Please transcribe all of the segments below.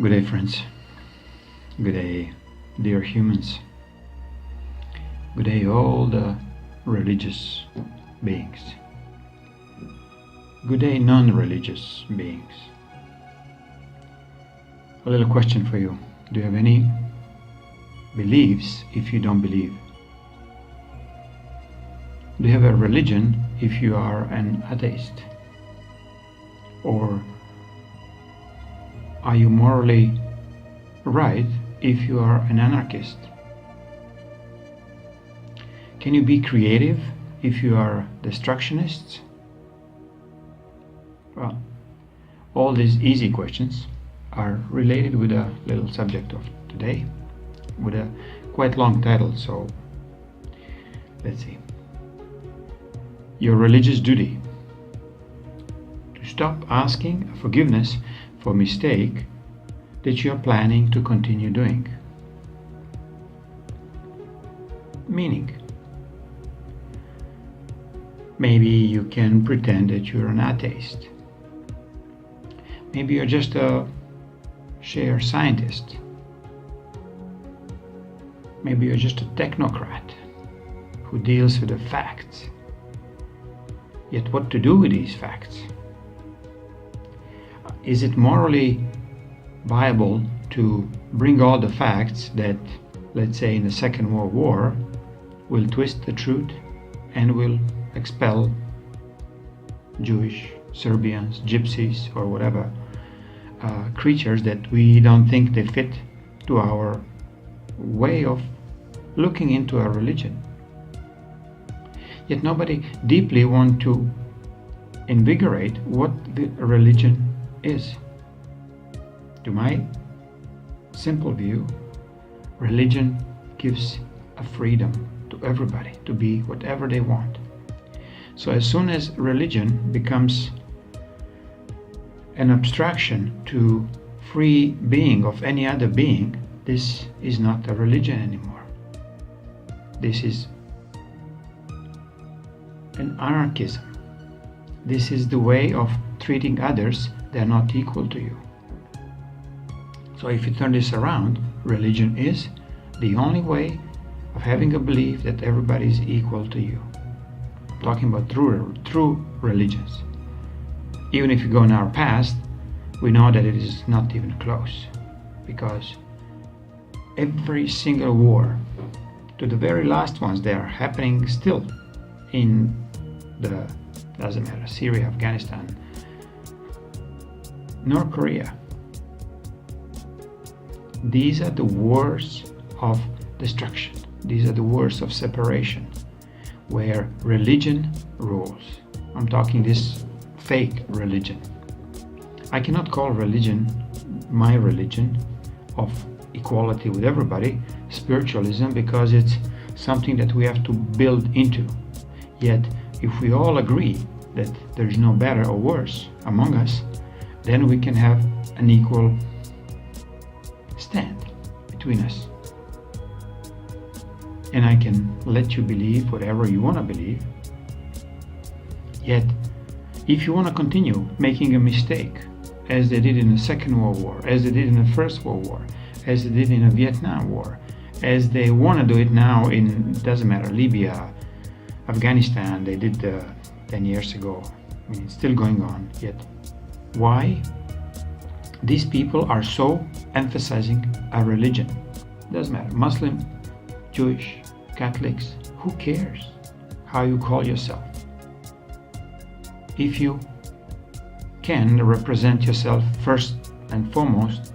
Good day, friends. Good day, dear humans. Good day, all the religious beings. Good day, non-religious beings. A little question for you. Do you have any beliefs if you don't believe? Do you have a religion if you are an atheist? Or are you morally right if you are an anarchist? Can you be creative if you are destructionists? Well, all these easy questions are related with a little subject of today, with a quite long title, so let's see. Your religious duty. To stop asking forgiveness for mistake that you are planning to continue doing. Meaning, maybe you can pretend that you're an atheist. Maybe you're just a sheer scientist. Maybe you're just a technocrat who deals with the facts. Yet what to do with these facts? Is it morally viable to bring all the facts that, let's say, in the Second World War, will twist the truth and will expel Jewish, Serbians, Gypsies, or whatever creatures that we don't think they fit to our way of looking into our religion? Yet nobody deeply wants to invigorate what the religion is. To my simple view, religion gives a freedom to everybody to be whatever they want. So as soon as religion becomes an abstraction to free being of any other being, this is not a religion anymore. This is an anarchism. This is the way of treating others. They're not equal to you. So if you turn this around, religion is the only way of having a belief that everybody is equal to you. I'm talking about true religions. Even if you go in our past, we know that it is not even close, because every single war, to the very last ones, they are happening still in the, doesn't matter, Syria, Afghanistan, North Korea. These are the wars of destruction. These are the wars of separation, where religion rules. I'm talking this fake religion. I cannot call religion, my religion, of equality with everybody, spiritualism, because it's something that we have to build into. Yet, if we all agree that there's no better or worse among us, then we can have an equal stand between us. And I can let you believe whatever you want to believe. Yet, if you want to continue making a mistake, as they did in the Second World War, as they did in the First World War, as they did in the Vietnam War, as they want to do it now in, doesn't matter, Libya, Afghanistan, they did 10 years ago. I mean, it's still going on. Yet, why? These people are so emphasizing a religion. Doesn't matter, Muslim, Jewish, Catholics, who cares how you call yourself? If you can represent yourself first and foremost,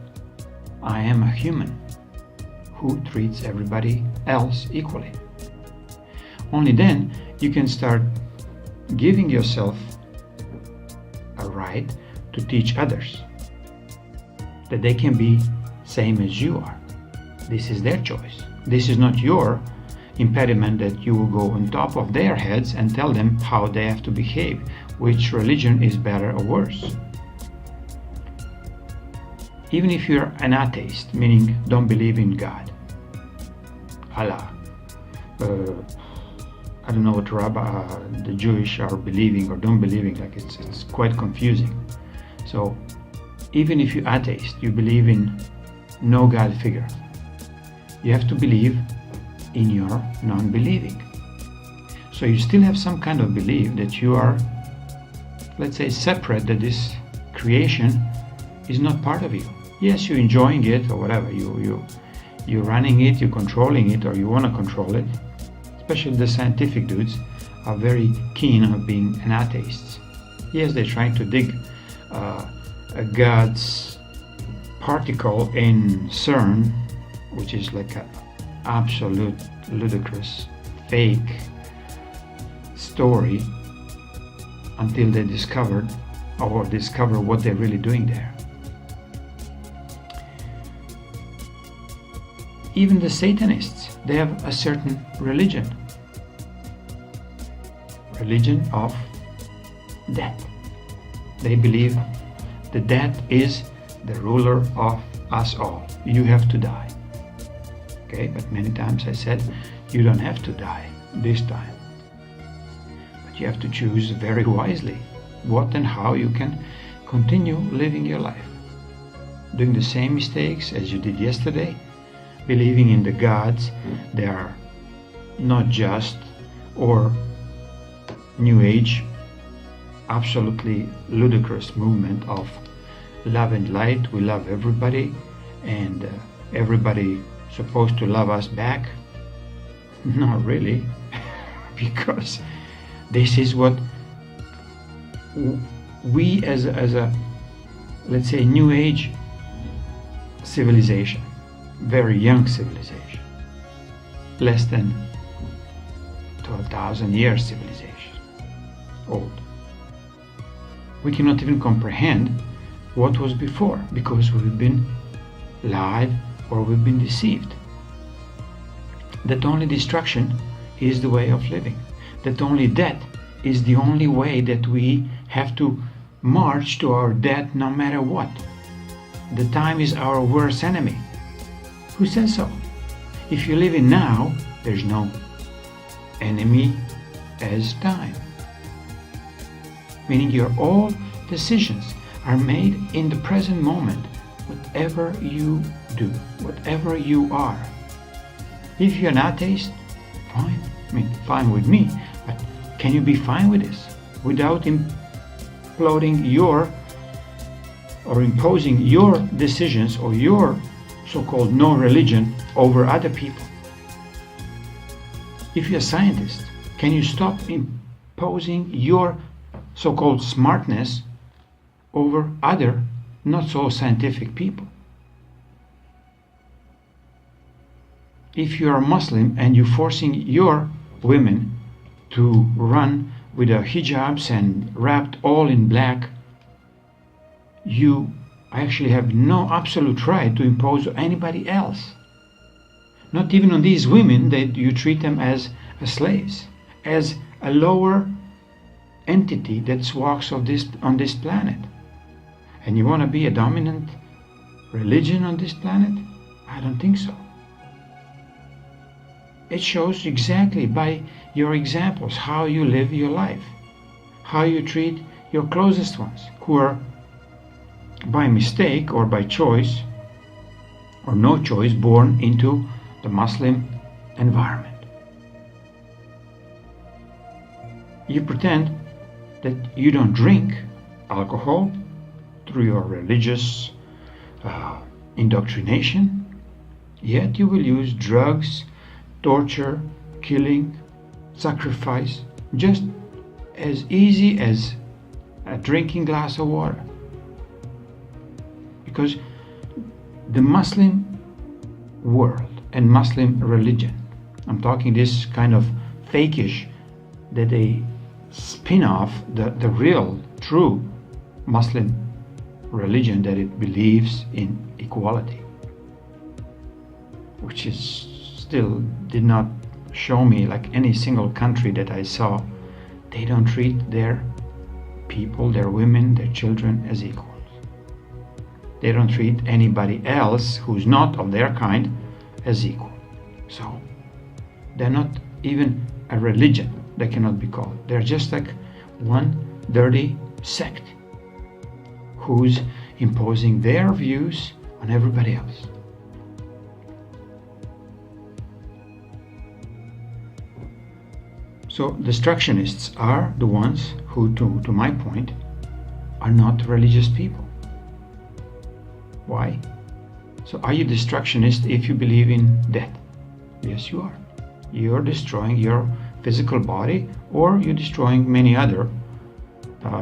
I am a human who treats everybody else equally. Only then you can start giving yourself a right to teach others that they can be same as you are. This is their choice. This is not your impediment that you will go on top of their heads and tell them how they have to behave, which religion is better or worse. Even if you're an atheist, meaning don't believe in God, Allah, I don't know what the Jewish are believing or don't believing, like it's quite confusing. So even if you're atheist, you believe in no God figure, you have to believe in your non-believing. So you still have some kind of belief that you are, let's say, separate, that this creation is not part of you. Yes, you're enjoying it or whatever, you're running it, you're controlling it, or you want to control it. Especially the scientific dudes are very keen on being an atheist. Yes, they're trying to dig a God's particle in CERN, which is like an absolute ludicrous fake story, until they discover what they're really doing there. Even the Satanists, they have a certain religion of death. They believe that death is the ruler of us all. You have to die. Okay, but many times I said, you don't have to die this time. But you have to choose very wisely what and how you can continue living your life. Doing the same mistakes as you did yesterday, believing in the gods, they are not just, or New Age, absolutely ludicrous movement of love and light. We love everybody, and everybody supposed to love us back. Not really, because this is what we as a let's say New Age civilization, very young civilization, less than 12,000 years civilization old. We cannot even comprehend what was before, because we've been lied or we've been deceived. That only destruction is the way of living. That only death is the only way that we have to march to our death no matter what. The time is our worst enemy. Who says so? If you live in now, there's no enemy as time. Meaning your all decisions are made in the present moment, whatever you do, whatever you are. If you're an atheist, fine. I mean, fine with me, but can you be fine with this without imploding imposing your decisions or your so-called no religion over other people? If you're a scientist, can you stop imposing your so-called smartness over other not so scientific people? If you are a Muslim and you're forcing your women to run with their hijabs and wrapped all in black, you actually have no absolute right to impose on anybody else. Not even on these women, that you treat them as slaves, as a lower entity that walks on this planet. And you want to be a dominant religion on this planet? I don't think so. It shows exactly by your examples how you live your life, how you treat your closest ones, who are by mistake or by choice or no choice born into the Muslim environment. You pretend that you don't drink alcohol through your religious indoctrination, yet you will use drugs, torture, killing, sacrifice, just as easy as a drinking glass of water. Because the Muslim world and Muslim religion, I'm talking this kind of fakish, that they spin off the real, true Muslim religion, that it believes in equality, which is still did not show me like any single country that I saw. They don't treat their people, their women, their children as equals. They don't treat anybody else who's not of their kind as equal. So they're not even a religion. They cannot be called. They're just like one dirty sect whose imposing their views on everybody else. So destructionists are the ones who, to my point, are not religious people. Why? So are you destructionist if you believe in death? Yes, you are. You're destroying your physical body, or you're destroying many other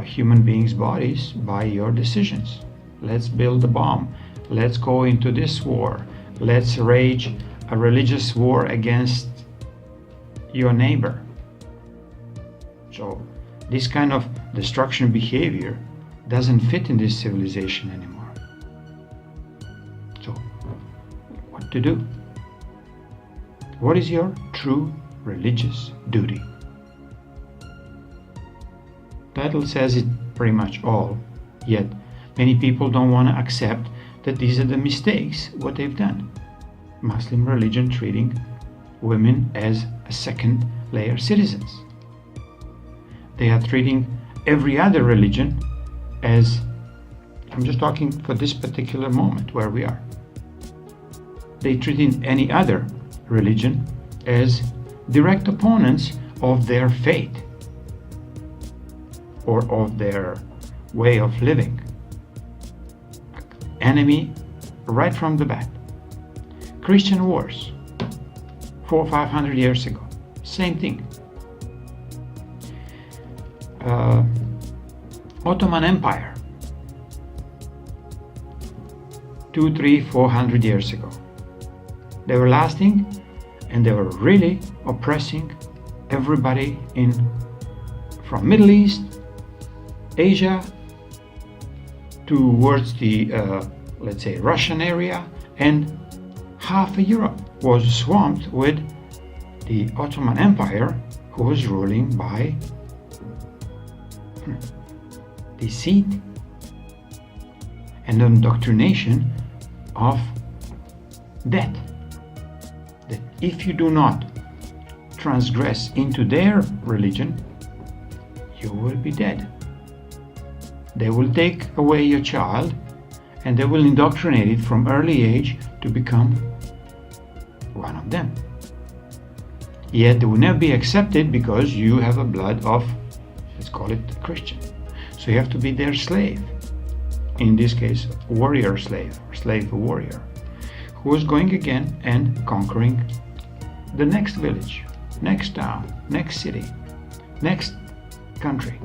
human beings' bodies by your decisions. Let's build a bomb. Let's go into this war. Let's wage a religious war against your neighbor. So this kind of destruction behavior doesn't fit in this civilization anymore. So what to do? What is your true religious duty? Title says it pretty much all, yet many people don't want to accept that these are the mistakes what they've done. Muslim religion treating women as a second layer citizens. They are treating every other religion as, I'm just talking for this particular moment where we are. They treating any other religion as direct opponents of their faith or of their way of living. Enemy right from the bat. Christian wars 400 or 500 years ago, same thing. Ottoman Empire 200, 300, 400 years ago. They were lasting, and they were really oppressing everybody from Middle East, Asia, towards the let's say Russian area, and half of Europe was swamped with the Ottoman Empire, who was ruling by deceit and indoctrination of death. That if you do not transgress into their religion, you will be dead. They will take away your child and they will indoctrinate it from early age to become one of them. Yet they will never be accepted because you have a blood of, let's call it Christian. So you have to be their slave. In this case, warrior slave, or slave warrior, who is going again and conquering the next village, next town, next city, next country.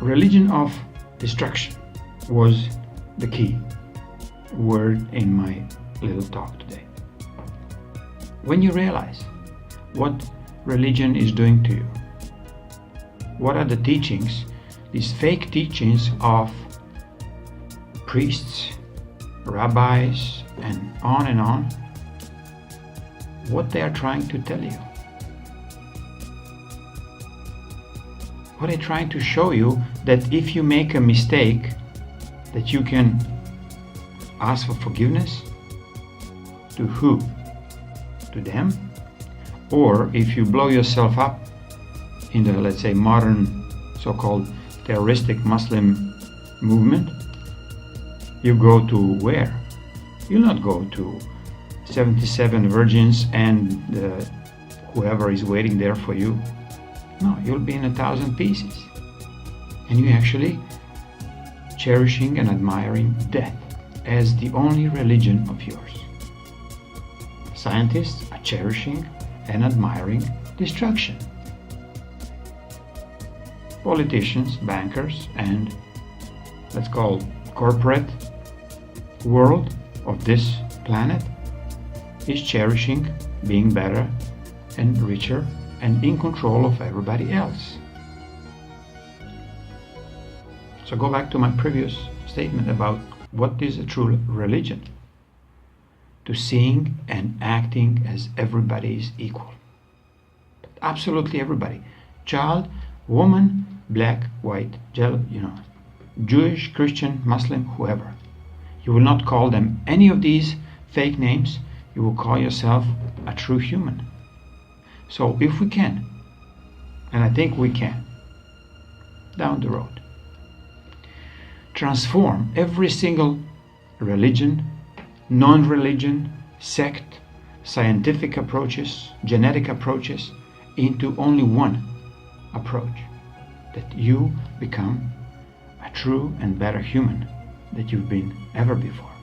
Religion of destruction was the key word in my little talk today. When you realize what religion is doing to you, what are the teachings, these fake teachings of priests, rabbis, and on, what they are trying to tell you. What they're trying to show you, that if you make a mistake, that you can ask for forgiveness. To who? To them? Or if you blow yourself up in the, let's say, modern so-called terroristic Muslim movement, you go to where? You'll not go to 77 virgins and whoever is waiting there for you. No, you'll be in 1,000 pieces. And you actually cherishing and admiring death as the only religion of yours. Scientists are cherishing and admiring destruction. Politicians, bankers, and let's call corporate world of this planet is cherishing being better and richer and in control of everybody else. So go back to my previous statement about what is a true religion. To seeing and acting as everybody is equal. Absolutely everybody. Child, woman, black, white, Jewish, Christian, Muslim, whoever. You will not call them any of these fake names. You will call yourself a true human. So if we can, and I think we can, down the road. Transform every single religion, non-religion, sect, scientific approaches, genetic approaches into only one approach, that you become a true and better human that you've been ever before.